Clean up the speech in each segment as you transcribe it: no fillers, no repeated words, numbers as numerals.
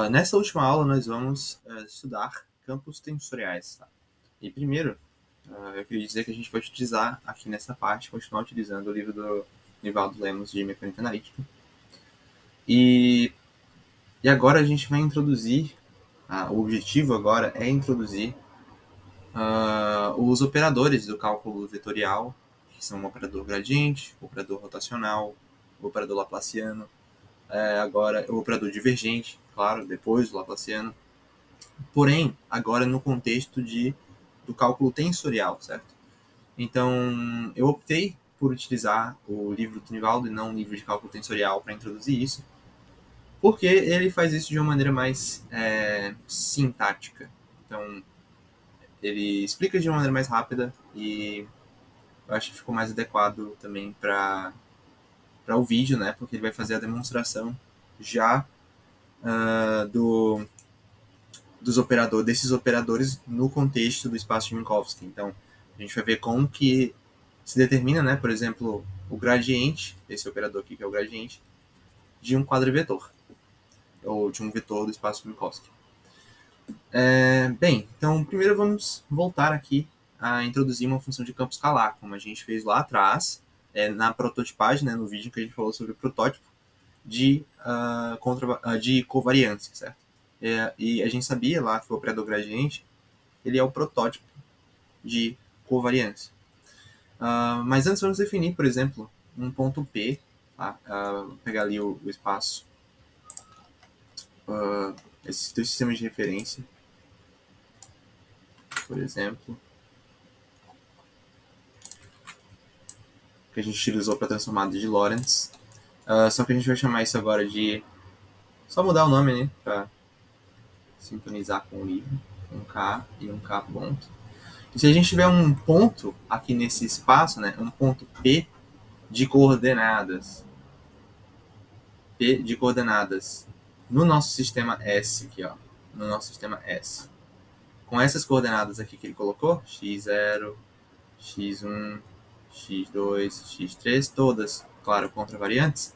Nessa última aula, nós vamos estudar campos tensoriais. Tá? E primeiro, eu queria dizer que a gente vai utilizar aqui nessa parte, continuar utilizando o livro do Nivaldo Lemos de Mecânica Analítica. E agora a gente vai introduzir, o objetivo agora é introduzir os operadores do cálculo vetorial, que são o operador gradiente, o operador rotacional, o operador laplaciano, agora o operador divergente, claro, depois o laplaciano. Porém, agora no contexto do cálculo tensorial, certo? Então, eu optei por utilizar o livro do Nivaldo e não o livro de cálculo tensorial para introduzir isso, porque ele faz isso de uma maneira mais sintática. Então, ele explica de uma maneira mais rápida e eu acho que ficou mais adequado também para o vídeo, né? Porque ele vai fazer a demonstração já desses operadores no contexto do espaço de Minkowski. Então, a gente vai ver como que se determina, né, por exemplo, o gradiente, esse operador aqui que é o gradiente, de um quadrivetor, ou de um vetor do espaço de Minkowski. Bem, então primeiro vamos voltar aqui a introduzir uma função de campo escalar, como a gente fez lá atrás, na prototipagem, né, no vídeo que a gente falou sobre o protótipo de covariância, certo? E a gente sabia lá que o operador gradiente ele é o protótipo de covariância. Mas antes vamos definir, por exemplo, um ponto P, tá? Vou pegar ali o espaço, esses dois sistemas de referência, por exemplo, que a gente utilizou para transformada de Lorentz. Só que a gente vai chamar isso agora de... Só mudar o nome, né? Para sintonizar com o livro. Um K e um K ponto. E se a gente tiver um ponto aqui nesse espaço, né? Um ponto P de coordenadas. P de coordenadas no nosso sistema S aqui, ó. No nosso sistema S. Com essas coordenadas aqui que ele colocou, x0, x1, x2, x3, todas, claro, contravariantes.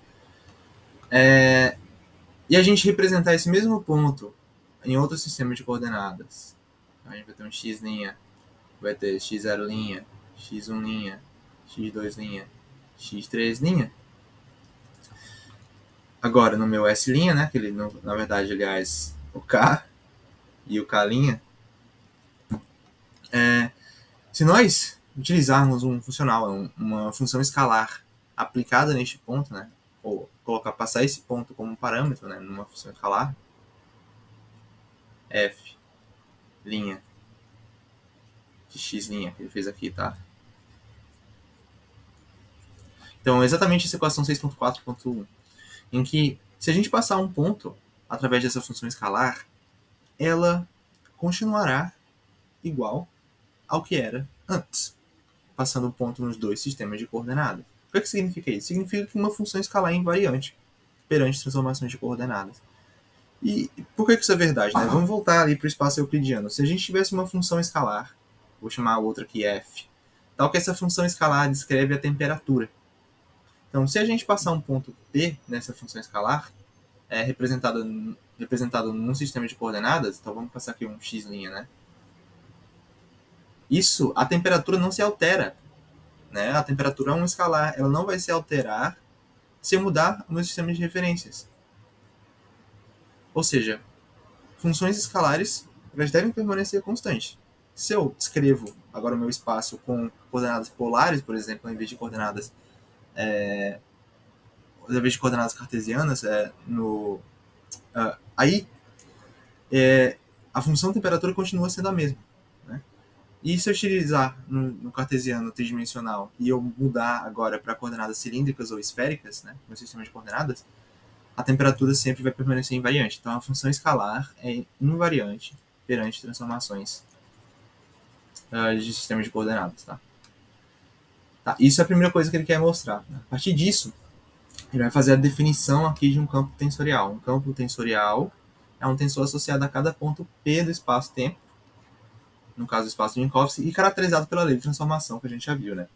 E a gente representar esse mesmo ponto em outro sistema de coordenadas. Então, a gente vai ter um x', vai ter x0', x1', x2', x3'. Agora, no meu S', né, que ele, na verdade, aliás, o K e o K', se nós utilizarmos um funcional, uma função escalar aplicada neste ponto, né, ou passar esse ponto como parâmetro, né, numa função escalar, f' de x' que ele fez aqui, tá? Então, exatamente essa equação 6.4.1, em que se a gente passar um ponto através dessa função escalar, ela continuará igual ao que era antes, passando um ponto nos dois sistemas de coordenadas. O que significa isso? Significa que uma função escalar é invariante perante transformações de coordenadas. E por que isso é verdade? Né? Vamos voltar ali para o espaço euclidiano. Se a gente tivesse uma função escalar, vou chamar a outra aqui f, tal que essa função escalar descreve a temperatura. Então, se a gente passar um ponto P nessa função escalar, representado num sistema de coordenadas, então vamos passar aqui um x', né? Isso, a temperatura não se altera. Né? A temperatura é um escalar, ela não vai se alterar se eu mudar o meu sistema de referências. Ou seja, funções escalares elas devem permanecer constantes. Se eu descrevo agora o meu espaço com coordenadas polares, por exemplo, em vez de coordenadas cartesianas, aí a função temperatura continua sendo a mesma. Né? E se eu utilizar no cartesiano tridimensional e eu mudar agora para coordenadas cilíndricas ou esféricas, né, no sistema de coordenadas, a temperatura sempre vai permanecer invariante. Então, a função escalar é invariante perante transformações de sistema de coordenadas. Tá? Isso é a primeira coisa que ele quer mostrar. Né? A partir disso, ele vai fazer a definição aqui de um campo tensorial. Um campo tensorial é um tensor associado a cada ponto P do espaço-tempo, no caso do espaço de Minkowski, e caracterizado pela lei de transformação que a gente já viu. Né?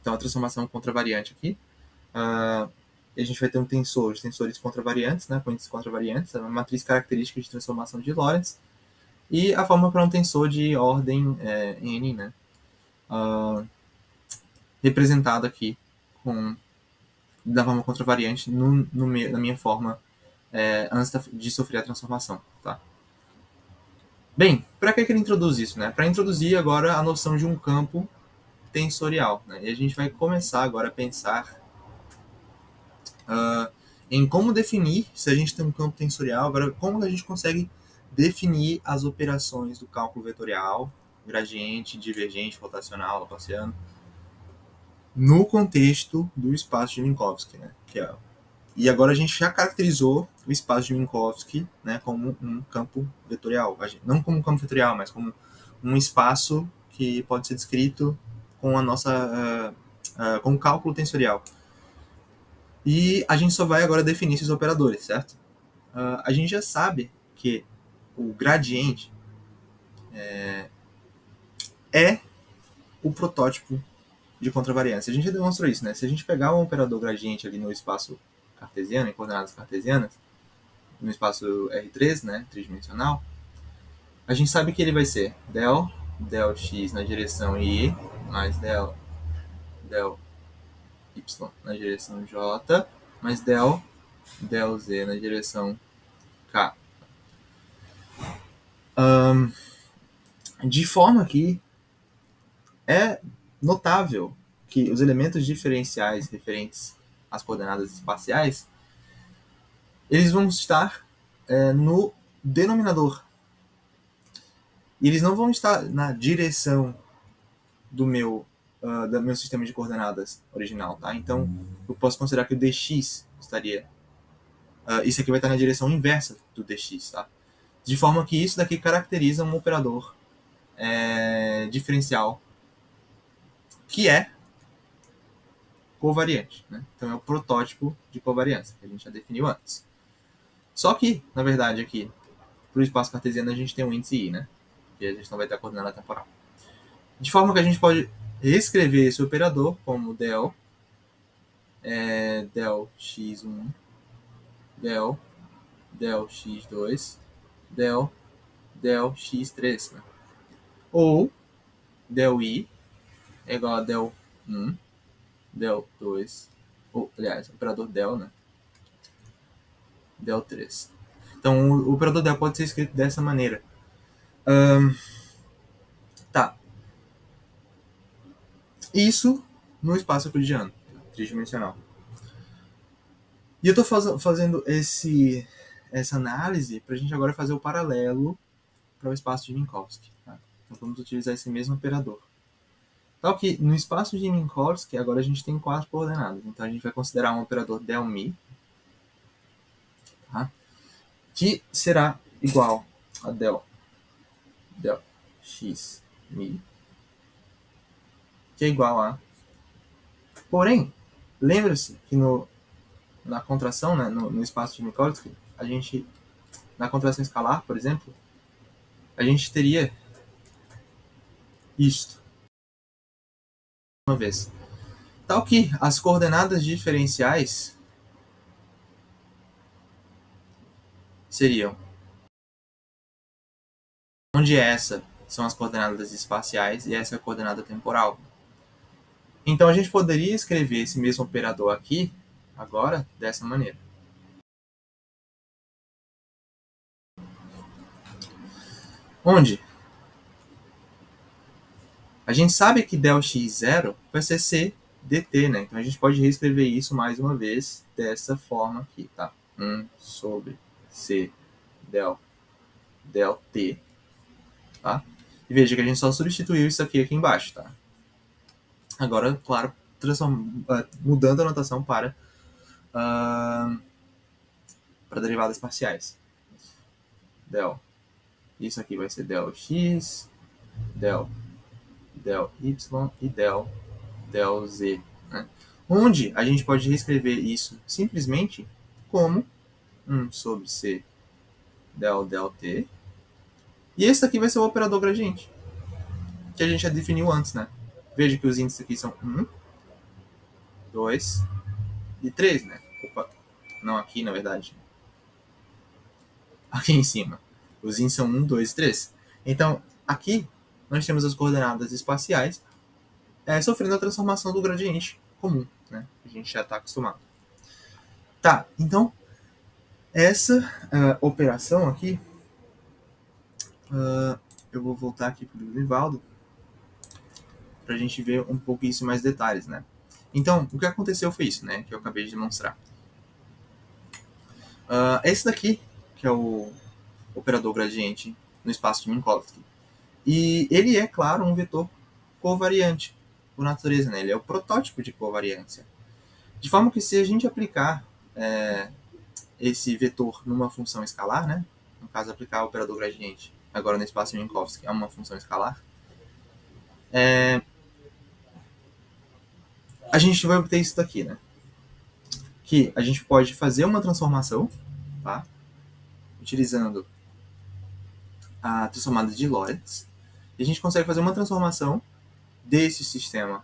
Então, a transformação contravariante aqui E a gente vai ter um tensor, os tensores contravariantes, né, com índices contravariantes, a matriz característica de transformação de Lorentz, e a forma para um tensor de ordem n, né, representado aqui da forma contravariante na minha forma antes de sofrer a transformação. Tá? Bem, para que ele introduz isso? Né? Para introduzir agora a noção de um campo tensorial. Né? E a gente vai começar agora a pensar em como definir, se a gente tem um campo tensorial, agora como a gente consegue definir as operações do cálculo vetorial, gradiente, divergente, rotacional, laplaciano, no contexto do espaço de Minkowski. Né? E agora a gente já caracterizou o espaço de Minkowski, né, como um campo vetorial. Não como um campo vetorial, mas como um espaço que pode ser descrito com a nossa com o cálculo tensorial. E a gente só vai agora definir esses operadores, certo? A gente já sabe que o gradiente é o protótipo de contravariância. A gente já demonstrou isso, né? Se a gente pegar um operador gradiente ali no espaço cartesiano, em coordenadas cartesianas, no espaço R3, né, tridimensional, a gente sabe que ele vai ser del x na direção y, mais del y na direção j, mais del z na direção k. De forma que é notável que os elementos diferenciais referentes às coordenadas espaciais, eles vão estar no denominador. E eles não vão estar na direção do meu sistema de coordenadas original, tá? Então, eu posso considerar que o dx estaria... isso aqui vai estar na direção inversa do dx, tá? De forma que isso daqui caracteriza um operador diferencial que é covariante, né? Então, é o protótipo de covariância, que a gente já definiu antes. Só que, na verdade, aqui, para o espaço cartesiano, a gente tem um índice i, né? E a gente não vai ter a coordenada temporal. De forma que a gente pode reescrever esse operador como del x1, del x2, del x3. Né? Ou del i é igual a del 1, del 2, ou, aliás, operador del, né? Del 3. Então, o operador del pode ser escrito dessa maneira. Tá. Isso no espaço euclidiano, tridimensional. E eu estou fazendo essa análise para a gente agora fazer o paralelo para o espaço de Minkowski. Tá? Então vamos utilizar esse mesmo operador. Tal que no espaço de Minkowski, agora a gente tem 4 coordenadas. Então a gente vai considerar um operador del-mi, tá? Que será igual a del x mi, que é igual a... Porém, lembra-se que na contração, né, no espaço de Minkowski, a gente, na contração escalar, por exemplo, a gente teria isto. Uma vez. Tal que as coordenadas diferenciais seriam, onde essa são as coordenadas espaciais e essa é a coordenada temporal. Então a gente poderia escrever esse mesmo operador aqui, agora, dessa maneira. Onde a gente sabe que del x0 vai ser c dt, né? Então a gente pode reescrever isso mais uma vez dessa forma aqui, tá? 1 sobre c del t, tá? E veja que a gente só substituiu isso aqui embaixo, tá? Agora, claro, mudando a notação para derivadas parciais. Del. Isso aqui vai ser del x, del y e del z. Né? Onde a gente pode reescrever isso simplesmente como 1 sobre c del t. E esse aqui vai ser o operador gradiente, que a gente já definiu antes, né? Veja que os índices aqui são 1, 2 e 3, né? Opa, não aqui, na verdade. Aqui em cima. Os ins são 1, 2, 3. Então, aqui nós temos as coordenadas espaciais sofrendo a transformação do gradiente comum, né? A gente já está acostumado. Tá, então, essa operação aqui, eu vou voltar aqui para o Nivaldo, para a gente ver um pouco isso em mais detalhes, né? Então, o que aconteceu foi isso, né? Que eu acabei de demonstrar. Esse daqui, que é o operador gradiente no espaço de Minkowski. E ele é, claro, um vetor covariante, por natureza, né? Ele é o protótipo de covariância. De forma que se a gente aplicar esse vetor numa função escalar, né? No caso, aplicar o operador gradiente agora no espaço de Minkowski é uma função escalar, a gente vai obter isso daqui, né? Que a gente pode fazer uma transformação, tá? Utilizando a transformada de Lorentz, e a gente consegue fazer uma transformação desse sistema,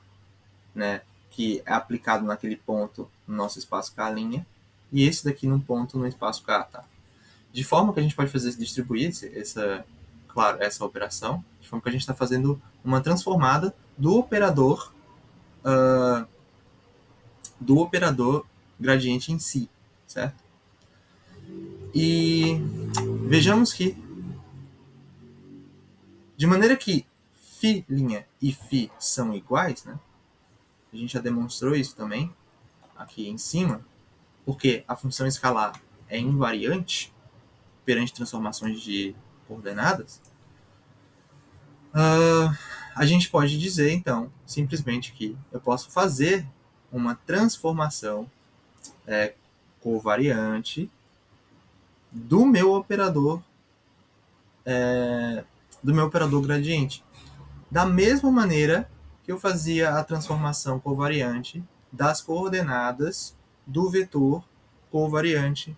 né, que é aplicado naquele ponto no nosso espaço K', e esse daqui num ponto no espaço K, tá? De forma que a gente pode fazer distribuir essa operação, de forma que a gente está fazendo uma transformada do operador gradiente em si, certo? E vejamos que, de maneira que φ' e φ são iguais, né? A gente já demonstrou isso também aqui em cima, porque a função escalar é invariante perante transformações de coordenadas, a gente pode dizer, então, simplesmente que eu posso fazer uma transformação covariante do meu operador gradiente. Da mesma maneira que eu fazia a transformação covariante das coordenadas do vetor covariante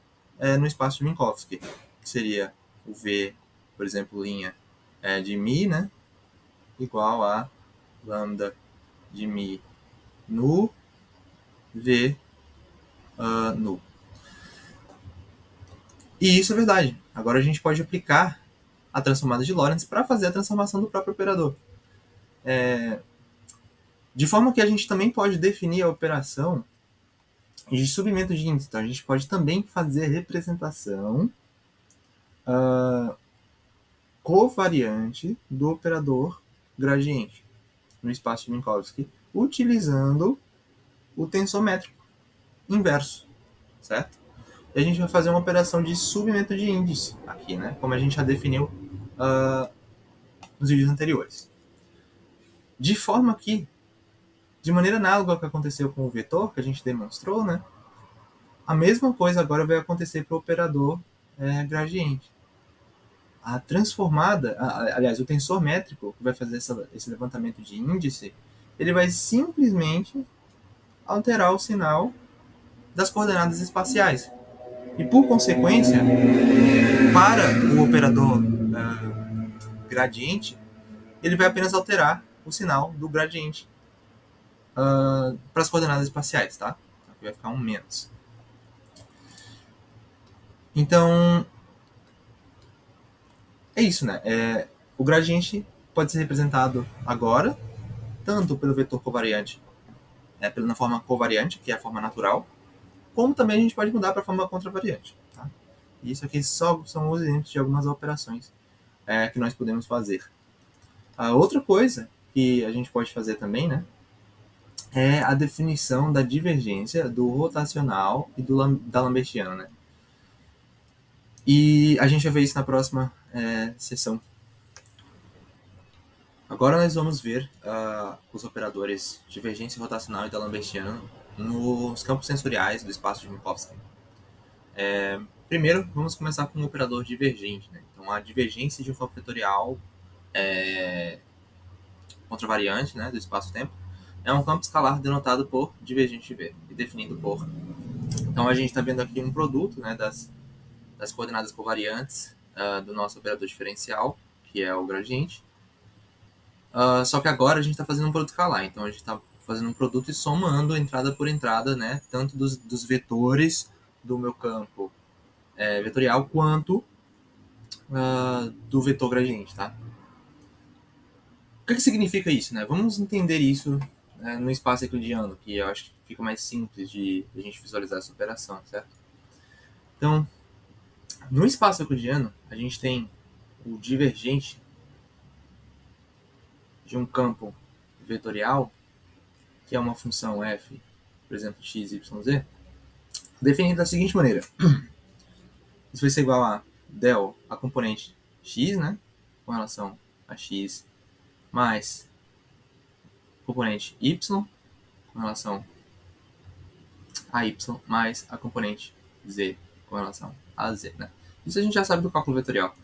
no espaço de Minkowski, que seria o V, por exemplo, linha de μ, né, igual a lambda de μ no V nu. E isso é verdade. Agora a gente pode aplicar a transformada de Lorentz para fazer a transformação do próprio operador. De forma que a gente também pode definir a operação de subimento de índice. Então, a gente pode também fazer a representação covariante do operador gradiente no espaço de Minkowski, utilizando o tensor métrico inverso, certo? E a gente vai fazer uma operação de subimento de índice aqui, né? Como a gente já definiu nos vídeos anteriores. De forma que, de maneira análoga ao que aconteceu com o vetor, que a gente demonstrou, né? A mesma coisa agora vai acontecer para o operador gradiente. A transformada, aliás, o tensor métrico que vai fazer esse levantamento de índice, ele vai simplesmente alterar o sinal das coordenadas espaciais. E, por consequência, para o operador gradiente, ele vai apenas alterar o sinal do gradiente para as coordenadas espaciais, tá? Aqui vai ficar um menos. Então, é isso, né? O gradiente pode ser representado agora, tanto pelo vetor covariante, na forma covariante, que é a forma natural, como também a gente pode mudar para a forma contravariante. Tá? E isso aqui só são os exemplos de algumas operações que nós podemos fazer. A outra coisa que a gente pode fazer também, né, é a definição da divergência do rotacional e da lambertiana, né? E a gente vai ver isso na próxima sessão. Agora nós vamos ver os operadores divergência rotacional e da lambertiana nos campos sensoriais do espaço de Minkowski. Primeiro, vamos começar com o operador divergente, né? Então, a divergência de um campo vetorial contravariante, né, do espaço-tempo é um campo escalar denotado por divergente V e definido por... Então, a gente está vendo aqui um produto, né, das coordenadas covariantes do nosso operador diferencial, que é o gradiente. Só que agora a gente está fazendo um produto escalar, então a gente está fazendo um produto e somando entrada por entrada, né? Tanto dos vetores do meu campo vetorial quanto do vetor gradiente, tá? O que significa isso, né? Vamos entender isso no espaço euclidiano, que eu acho que fica mais simples de a gente visualizar essa operação, certo? Então, no espaço euclidiano, a gente tem o divergente de um campo vetorial, que é uma função f, por exemplo, x, y, z, definido da seguinte maneira. Isso vai ser igual a del a componente x, né, com relação a x, mais componente y com relação a y, mais a componente z com relação a z, né? Isso a gente já sabe do cálculo vetorial.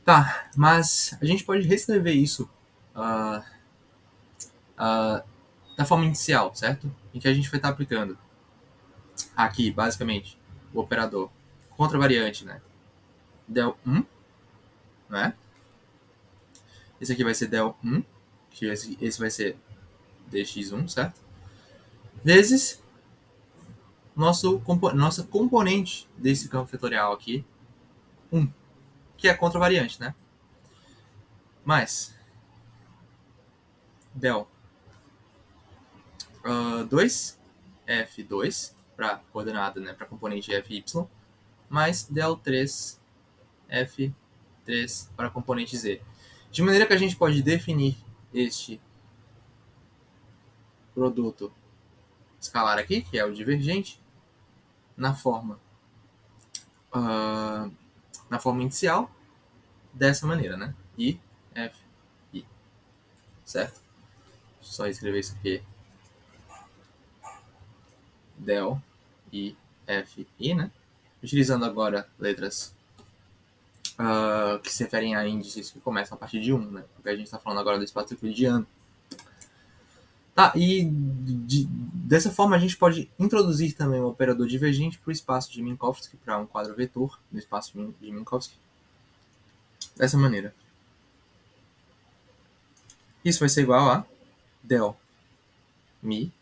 Tá, mas a gente pode reescrever isso da forma inicial, certo? Em que a gente vai estar aplicando aqui, basicamente, o operador contravariante, né? Del 1, né? Esse aqui vai ser del 1, que esse vai ser dx1, certo? Vezes nossa componente desse campo vetorial aqui, 1, que é a contravariante, né? Mais del 2, f2, para coordenada, né, para componente fy, mais del 3, f3 para componente z. De maneira que a gente pode definir este produto escalar aqui, que é o divergente, na forma inicial, dessa maneira, né? I, F, I. Certo? Só escrever isso aqui. Del, I, F, I, né? Utilizando agora letras que se referem a índices que começam a partir de 1, né? Porque a gente está falando agora do espaço euclidiano. Tá, e dessa forma a gente pode introduzir também o operador divergente para o espaço de Minkowski, para um quadro vetor no espaço de Minkowski. Dessa maneira. Isso vai ser igual a del mi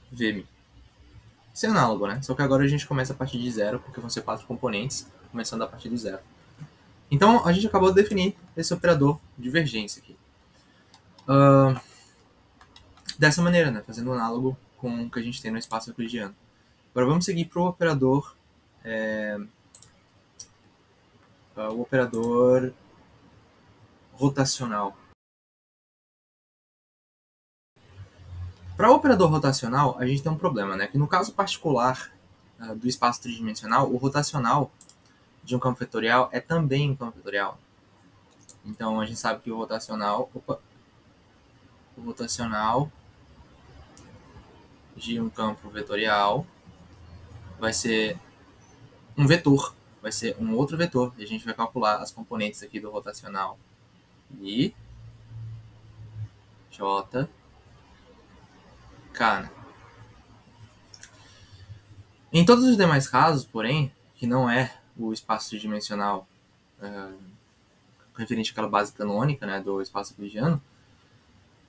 v mi. Isso é análogo, né? Só que agora a gente começa a partir de zero, porque vão ser 4 componentes, começando a partir do zero. Então a gente acabou de definir esse operador divergência aqui. Dessa maneira, né? Fazendo um análogo com o que a gente tem no espaço euclidiano. Agora vamos seguir para o operador rotacional. Para o operador rotacional, a gente tem um problema, né? Que no caso particular do espaço tridimensional, o rotacional de um campo vetorial é também um campo vetorial. Então a gente sabe que o rotacional de um campo vetorial vai ser um vetor, vai ser um outro vetor, e a gente vai calcular as componentes aqui do rotacional I, J, K. Em todos os demais casos, porém, que não é o espaço tridimensional referente àquela base canônica, né, do espaço euclidiano,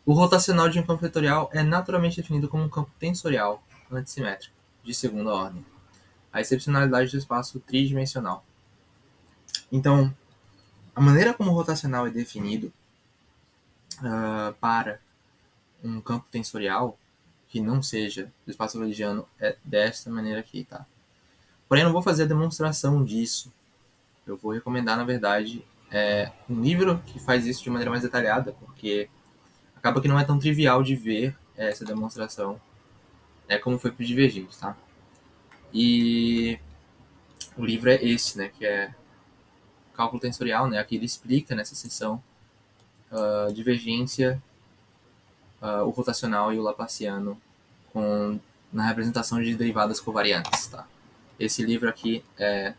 o rotacional de um campo vetorial é naturalmente definido como um campo tensorial antissimétrico de segunda ordem, a excepcionalidade do espaço tridimensional. Então, a maneira como o rotacional é definido para um campo tensorial que não seja do espaço euclidiano é desta maneira aqui, tá? Porém, eu não vou fazer a demonstração disso. Eu vou recomendar, na verdade, um livro que faz isso de maneira mais detalhada, porque acaba que não é tão trivial de ver essa demonstração como foi para o divergente, tá? E o livro é esse, né, que é Cálculo Tensorial, né? Aqui ele explica nessa seção divergência, o rotacional e o laplaciano na representação de derivadas covariantes, tá? Esse livro aqui é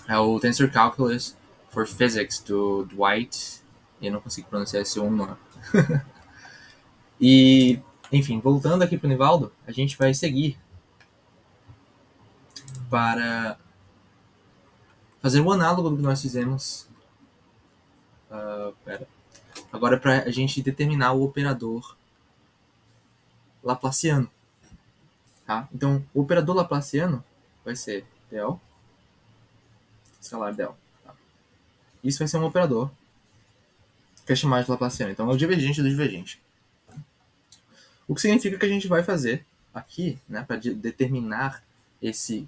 o Tensor Calculus for Physics, do Dwight. Eu não consigo pronunciar esse nome. E, enfim, voltando aqui para o Nivaldo, a gente vai seguir para fazer o análogo do que nós fizemos Agora é para a gente determinar o operador laplaciano. Tá? Então, o operador laplaciano vai ser del, escalar del. Tá? Isso vai ser um operador que é chamado de laplaciano. Então, é o divergente do divergente. O que significa que a gente vai fazer aqui, né, para determinar esse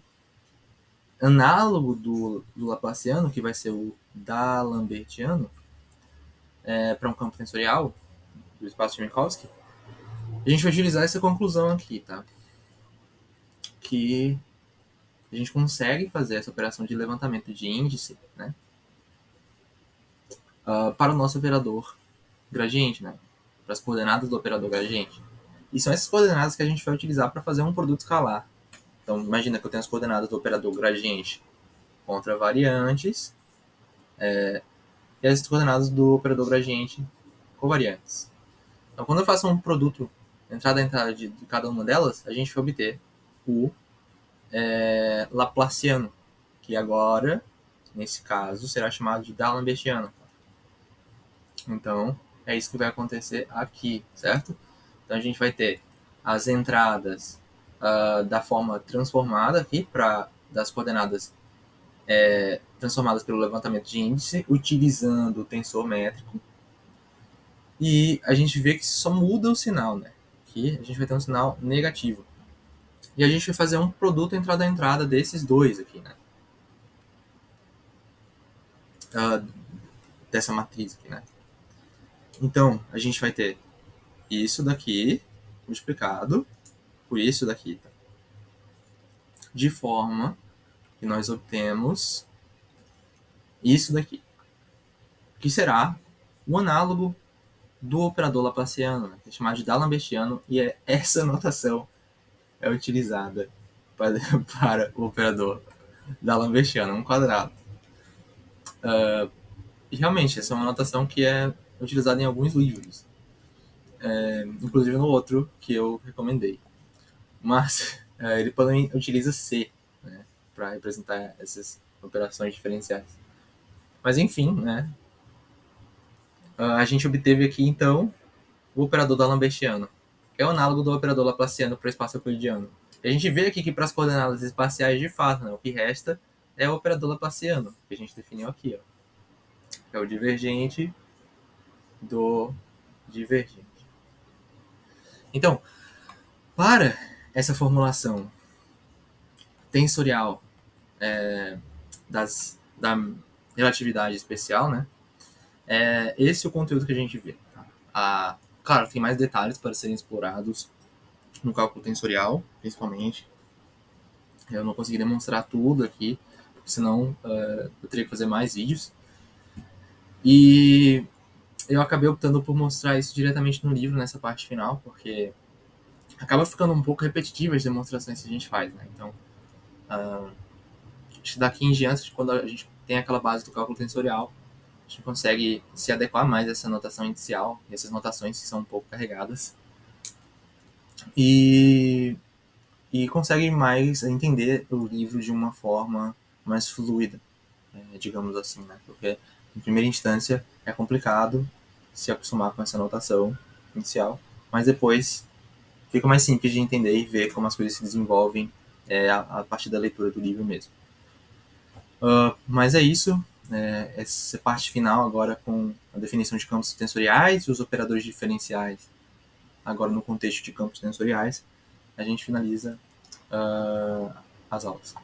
análogo do laplaciano, que vai ser o d'Alembertiano, para um campo tensorial do espaço de Minkowski, a gente vai utilizar essa conclusão aqui, tá? Que a gente consegue fazer essa operação de levantamento de índice, né, para o nosso operador gradiente, né, para as coordenadas do operador gradiente. E são essas coordenadas que a gente vai utilizar para fazer um produto escalar. Então, imagina que eu tenho as coordenadas do operador gradiente contra variantes, e as coordenadas do operador gradiente covariantes. Então, quando eu faço um produto entrada a entrada de cada uma delas, a gente vai obter o laplaciano, que agora, nesse caso, será chamado de d'Alembertiano. Então, é isso que vai acontecer aqui, certo? Então, a gente vai ter as entradas da forma transformada aqui, das coordenadas transformadas pelo levantamento de índice, utilizando o tensor métrico. E a gente vê que só muda o sinal, né? Aqui a gente vai ter um sinal negativo. E a gente vai fazer um produto entrada a entrada desses dois aqui, né? Dessa matriz aqui, né? Então, a gente vai ter isso daqui multiplicado por isso daqui, tá? De forma que nós obtemos isso daqui, que será o análogo do operador laplaciano, né? Que é chamado de d'Alembertiano, e essa notação é utilizada para o operador d'Alembertiano, um quadrado. E realmente, essa é uma notação que é utilizada em alguns livros, inclusive no outro que eu recomendei. Mas ele também utiliza C, né, para representar essas operações diferenciais. Mas enfim, né, a gente obteve aqui então o operador d'Alembertiano, que é o análogo do operador laplaciano para o espaço euclidiano. E a gente vê aqui que para as coordenadas espaciais, de fato, né, o que resta é o operador laplaciano, que a gente definiu aqui, ó. É o divergente do divergente. Então, para essa formulação tensorial da relatividade especial, né, esse é o conteúdo que a gente vê. Tá? Claro, tem mais detalhes para serem explorados no cálculo tensorial, principalmente. Eu não consegui demonstrar tudo aqui, porque senão eu teria que fazer mais vídeos. E eu acabei optando por mostrar isso diretamente no livro, nessa parte final, porque acaba ficando um pouco repetitiva as demonstrações que a gente faz, né? Então, acho que daqui em diante, quando a gente tem aquela base do cálculo tensorial, a gente consegue se adequar mais a essa notação inicial, e essas notações que são um pouco carregadas, e consegue mais entender o livro de uma forma mais fluida, digamos assim, né? Porque, em primeira instância, é complicado se acostumar com essa notação inicial, mas depois fica mais simples de entender e ver como as coisas se desenvolvem a partir da leitura do livro mesmo. Mas é isso. Essa parte final agora com a definição de campos tensoriais e os operadores diferenciais, agora no contexto de campos tensoriais, a gente finaliza as aulas.